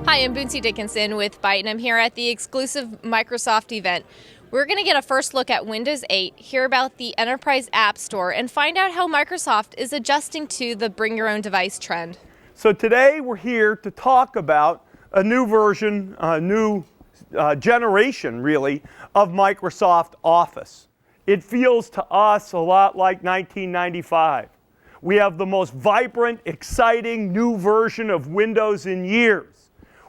Hi, I'm Boonsy Dickinson with Byte, and I'm here at the exclusive Microsoft event. We're going to get a first look at Windows 8, hear about the Enterprise App Store, and find out how Microsoft is adjusting to the bring your own device trend. So today we're here to talk about a new version, a new generation, really, of Microsoft Office. It feels to us a lot like 1995. We have the most vibrant, exciting new version of Windows in years.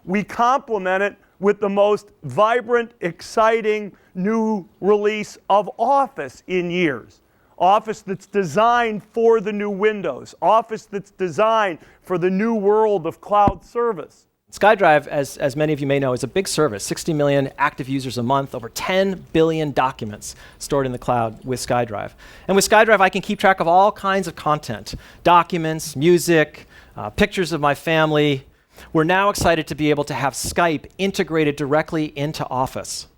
We complement it with the most vibrant, exciting new release of Office in years. Office that's designed for the new Windows. Office that's designed for the new world of cloud service. SkyDrive, as many of you may know, is a big service. 60 million active users a month, over 10 billion documents stored in the cloud with SkyDrive. And with SkyDrive, I can keep track of all kinds of content, documents, music, pictures of my family. We're now excited to be able to have Skype integrated directly into Office.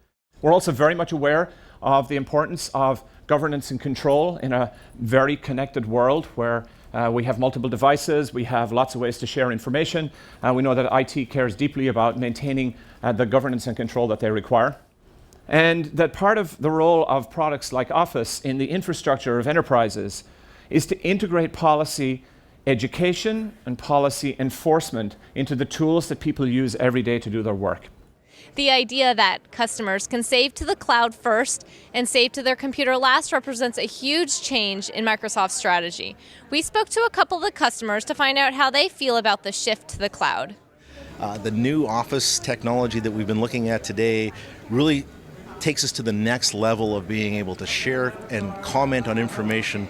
We're also very much aware of the importance of governance and control in a very connected world where we have multiple devices, we have lots of ways to share information. We know that IT cares deeply about maintaining the governance and control that they require. And that part of the role of products like Office in the infrastructure of enterprises is to integrate policy education and policy enforcement into the tools that people use every day to do their work. The idea that customers can save to the cloud first and save to their computer last represents a huge change in Microsoft's strategy. We spoke to a couple of the customers to find out how they feel about the shift to the cloud. The new Office technology that we've been looking at today really takes us to the next level of being able to share and comment on information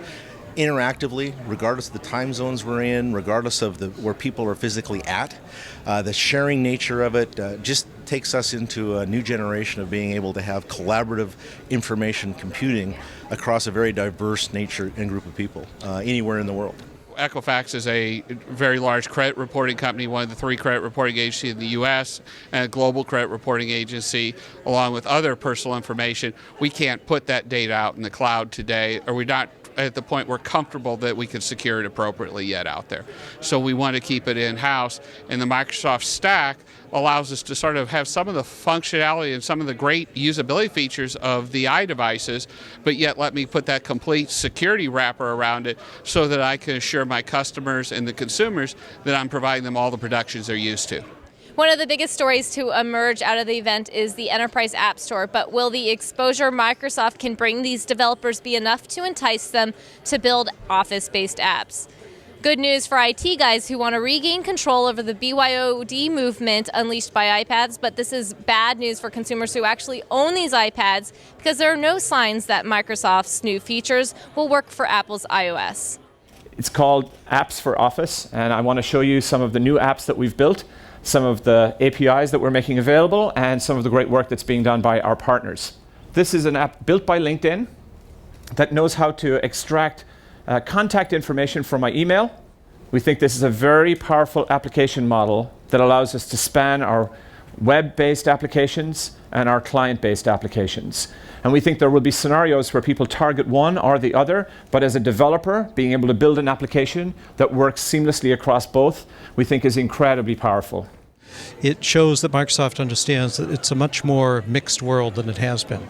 interactively, regardless of the time zones we're in, regardless of where people are physically at. The sharing nature of it just takes us into a new generation of being able to have collaborative information computing across a very diverse nature and group of people anywhere in the world. Equifax is a very large credit reporting company, one of the 3 credit reporting agencies in the U.S., and a global credit reporting agency, along with other personal information. We can't put that data out in the cloud today, or we're not at the point we're comfortable that we can secure it appropriately yet out there. So we want to keep it in-house, and the Microsoft stack allows us to sort of have some of the functionality and some of the great usability features of the iDevices, but yet let me put that complete security wrapper around it so that I can assure my customers and the consumers that I'm providing them all the protections they're used to. One of the biggest stories to emerge out of the event is the Enterprise App Store, but will the exposure Microsoft can bring these developers be enough to entice them to build Office-based apps? Good news for IT guys who want to regain control over the BYOD movement unleashed by iPads, but this is bad news for consumers who actually own these iPads because there are no signs that Microsoft's new features will work for Apple's iOS. It's called Apps for Office, and I want to show you some of the new apps that we've built, some of the APIs that we're making available, and some of the great work that's being done by our partners. This is an app built by LinkedIn that knows how to extract contact information from my email. We think this is a very powerful application model that allows us to span our web-based applications and our client-based applications. And we think there will be scenarios where people target one or the other, but as a developer, being able to build an application that works seamlessly across both, we think is incredibly powerful. It shows that Microsoft understands that it's a much more mixed world than it has been.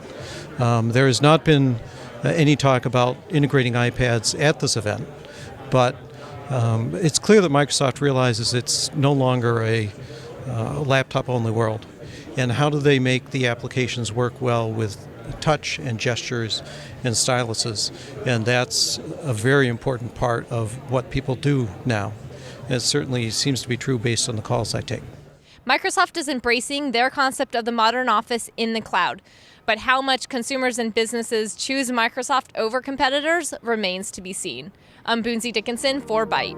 There has not been any talk about integrating iPads at this event, but it's clear that Microsoft realizes it's no longer a laptop-only world. And how do they make the applications work well with touch and gestures and styluses? And that's a very important part of what people do now. And it certainly seems to be true based on the calls I take. Microsoft is embracing their concept of the modern office in the cloud. But how much consumers and businesses choose Microsoft over competitors remains to be seen. I'm Boonsy Dickinson for Byte.